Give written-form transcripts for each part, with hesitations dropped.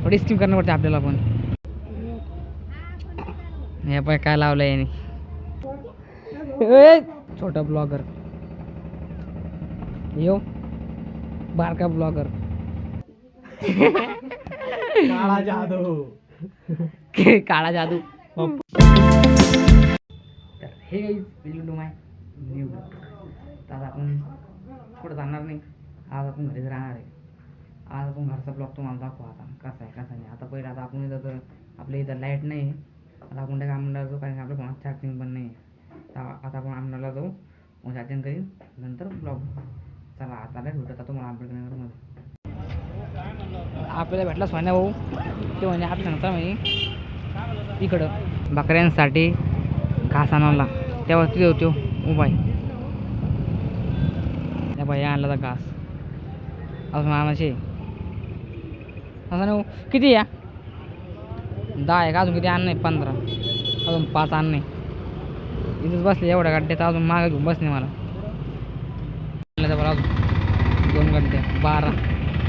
थोडी स्किप करणं पडते आपल्याला पण. हे पण काय लावलं याने. छोटा ब्लॉगर यो बारका ब्लॉगर. काळा जादू. काळा जादू. तर हे काही welcome to my new blog. तर आज आपण कुठं जाणार नाही, आज आपण घरीच राहणार आहे. आज आपण घरचा ब्लॉग तुम्हाला दाखवू आता कसा आहे कसा नाही. आता पहिलं आता आपण इथं तर आपल्या इथं लाईट नाही, आता आपण त्या आमदार जाऊ कारण की आपल्या फोनात चार्जिंग पण नाही. तर आता आपण आमदारला जाऊ, मग चार्जिंग करीन नंतर ब्लॉग. चला आता नाही भेटत तुम्हाला अपडेट करण्यामध्ये. आपल्याला भेटला सोन्या भाऊ, ते म्हणे आपण सांगता म्हणे इकडं बकऱ्यांसाठी घास आणायला. तेव्हा तिथे होतो उभा आहे त्या बाई आणला तर घास अजून आणायचे. असं ना किती या 10 आहे का अजून किती आण नाही 15 अजून 5 आण नाही. इथंच बसले एवढ्या गड्ड्यात अजून मागं घेऊन बसणे मला. अजून 2 गड्ड्या 12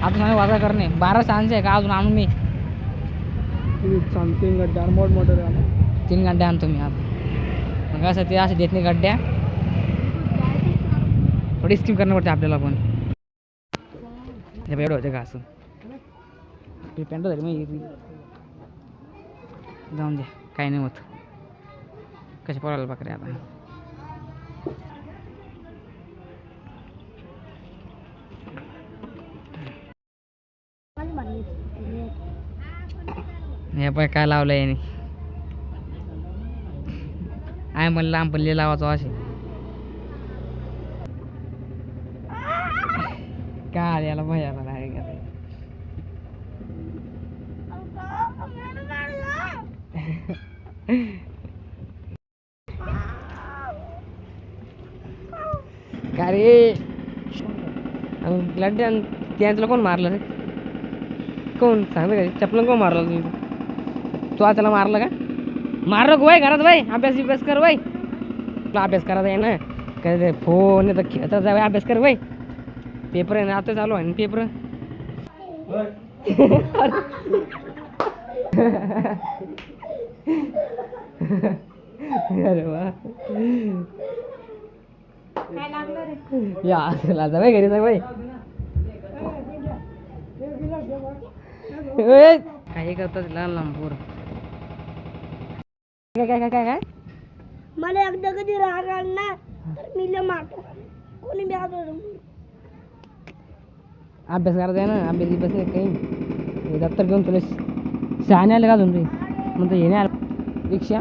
आता सांगा वाजा करणे 12 सांगते आहे का अजून आणून मी 3 गड्डे मोठ मोठे 3 गड्ड्या आणतो मी आता. मग असं ते असं देत नाही गड्ड्या, थोडी स्किप करणं पडते आपल्याला पण. एवढं होते का असं पॅन्ट झाली मग जाऊन द्या काही नाही होत. कशा पडायला बकऱ्या आता. हे पण काय लावलं याने. आहे म्हणलं लांब पल्ले लावायचो असे काय याला भयाला नाही. का रे लड्ड्या त्याला कोण मारलं रे. कोण सांगतं का चपलं कोण मारलं तुम्ही. तू आज त्याला मारलं का. मारलं का बाई घरात बाई अभ्यास कर बाई. तुला अभ्यास करायचा आहे ना काय फोन तर खेळत जा अभ्यास कर बाई. पेपर आहे ना आता चालू आहे ना पेपर. अरे वा या असला जा बाई घरी जा बाई. काही करतात लहान लहान पोर. काय काय काय काय मला एकदा कधी राग आणला तर मी मारतो कोणी बी अभ्यास करायचा आहे ना. अभ्यास नाही काही दप्तर घेऊन तुला शहाणे आले का अजून तुम्ही म्हणतो हे नाही आलं रिक्षा.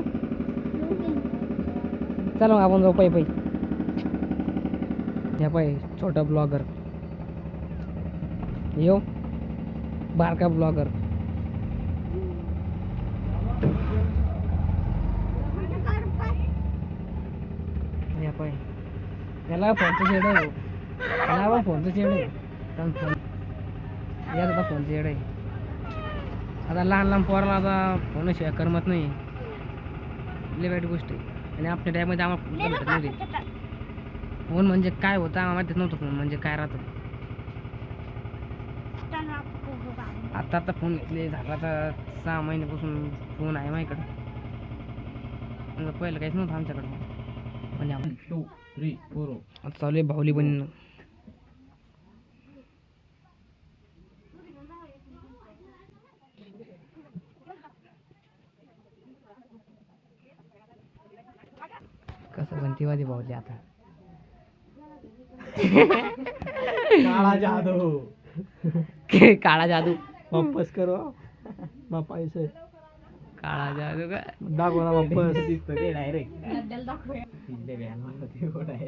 चला मग आपण जाऊ पै पै. ह्या पाय छोटा ब्लॉगर यो बारका ब्लॉगर. या पाय याला फोनचं शेड आहे. याला फोनचं शेड आहे फोन यात आता फोनचं शेड आहे. आता लहान लहान पोराला आता फोनशिवाय करमत नाही. लई वाईट गोष्ट आहे. आणि आपल्या टाईममध्ये आम्हाला भेटत नव्हते. फोन म्हणजे काय होता आम्हाला माहितीच नव्हतं. फोन म्हणजे काय राहतं. आता आता फोन घेतले झाला तर 6 महिन्यापासून फोन आहे माझ्याकडं. पहिलं काहीच नव्हतं आमच्याकडं. म्हणजे आपण 2, 3, 4 आता चालू आहे बाहुली बनणं. कसं बनते वादी बाहुली आता. काळा जादू. काळा जादू वापस करो बापा ऐसे काळा जादू का दाखव ना वापस. डायरेक्ट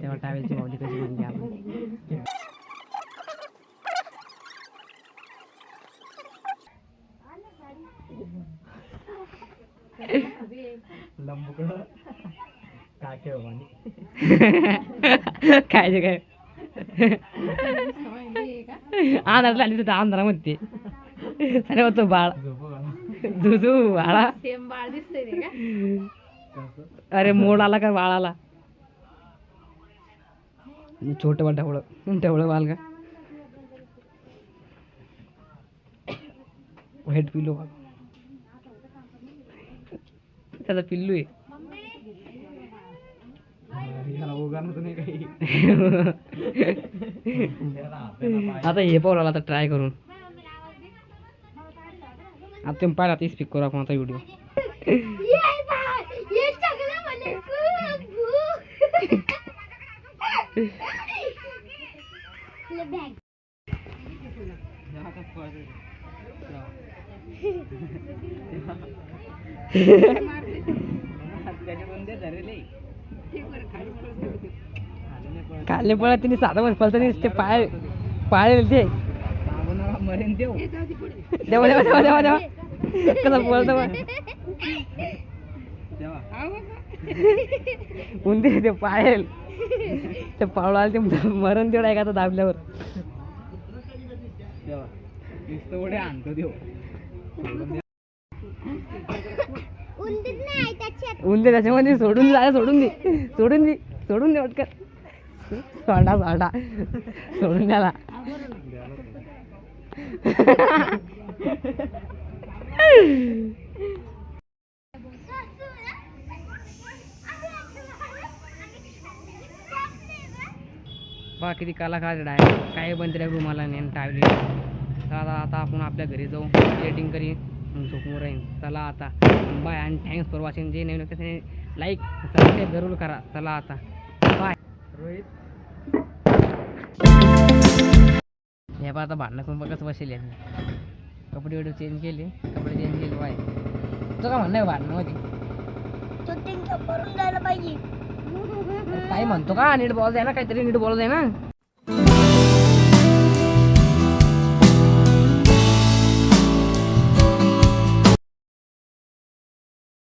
तेव्हा टावेलची बाहुली कशी बनली आपण. लंबुकड काय काय काय आंध्रातला आणि तिथं आंध्रामध्ये अरे होतो बाळ जुजू बाळा. अरे मोड आला का बाळाला. छोटं बाळ ढवळं बाळ का व्हाईट पिल्लू बघ. त्याचा पिल्लू आहे. आता हे पाहू आता ट्राय करून. आता तुम्ही पाहिला ते स्पीक करू आपण आता व्हिडिओ. काले पळत तिने साधा बस पळत ते पाय पाय ते मरेन देव देवा देवा देवा देवा देवा कसं बोलतो उंदीर ते पायल ते पावळा ते मरण तेवढा एका दाबल्यावर उडे आणतो देव. उंदीर त्याच्यामध्ये सोडून दे सोडून दे सोडून दे सोडून दे पटकन. सोडा सोडा सोडून द्याला. बा किती कलाकार आहे. काय बनते रुमाला नेन टावली. चला आता आपण आपल्या घरी जाऊ एडिटिंग करी झोपून राहीन. चला आता बाय आणि थँक्स फॉर वॉचिंग. जे नवीन त्याने लाईक सबस्क्राईब जरूर करा. चला आता बाय. रोहित हे बा आता भांडणं करून बघ कसं बसेल. कपडे वगैरे चेंज केले. कपडे चेंज केले बाय. तुझं काय म्हणणं आहे भांडणामध्ये? तो करून द्यायला पाहिजे. काय म्हणतो का नीट बोलायचं आहे ना. काहीतरी नीट बोलायचं आहे ना.